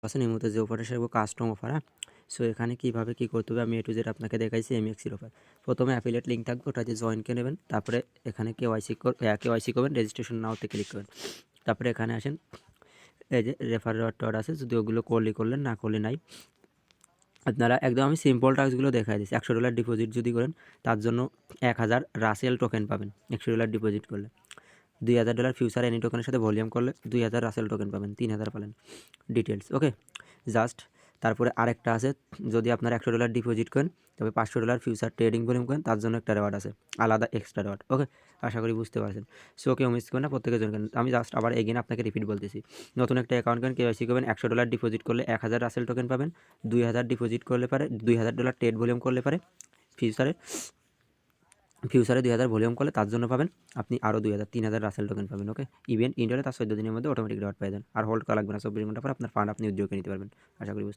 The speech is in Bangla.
আছেন এই মুহূর্তে যে অফারটা সেটা কাস্টম অফার। হ্যাঁ, সো এখানে কীভাবে কী করতে হবে আমি এ টু জেড আপনাকে দেখাইছি এমএক্সির অফার। প্রথমে অ্যাফিলিয়েট লিঙ্ক থাকবে, ওটাতে জয়েন করে নেবেন। তারপরে এখানে কেওয়াইসি করবেন, রেজিস্ট্রেশন নাওতে ক্লিক করবেন। তারপরে এখানে আসেন, এই যে রেফার টড আছে, যদি ওগুলো করলেন, না করলে নাই। আপনারা একদম আমি সিম্পল টাস্কগুলো দেখাই দিচ্ছি। $100 ডিপোজিট যদি করেন তার জন্য 1000 রাসেল টোকেন পাবেন $100 ডিপোজিট করলে। $2000 ফিউচার এনি টোকেনের সাথে ভলিউম করলে 2000 রাসেল টোকেন পাবেন, 3000 পেলেন। ডিটেলস ওকে, জাস্ট তারপরে আরেকটা আছে, যদি আপনারা $100 ডিপোজিট করেন তবে $500 ফিউচার ট্রেডিং ভলিউম করেন, তার জন্য একটা রেওয়ার্ড আছে, আলাদা এক্সট্রা রেওয়ার্ড। ওকে, আশা করি বুঝতে পারছেন। সো কেউ মিস করেন না, প্রত্যেকের জন্য। আমি জাস্ট আবার এগেন আপনাকে রিপিট বলতেছি, নতুন একটা অ্যাকাউন্ট করেন, কেওয়াইসি করবেন, $100 ডিপোজিট করলে 1000 রাসেল টোকেন পাবেন। 2000 ডিপোজিট করলে পারে, $2000 ট্রেড ভলিউম করলে পারে ফিউচারে 2000 ভলিউম করলে তার জন্য পাবেন আপনি আরও 3000 রাসেল টোকেন পাবেন। ওকে, ইভেন্ট ইন্ডিয়াতে তার 14 দিনের মধ্যে অটোমেটিক রেওয়ার্ড পেয়ে যান। আর হোল্ড করা লাগবে না, 24 ঘন্টা পর আপনার ফান্ড আপনি উইথড্র করে নিতে পারবেন। আশা করি বুঝতে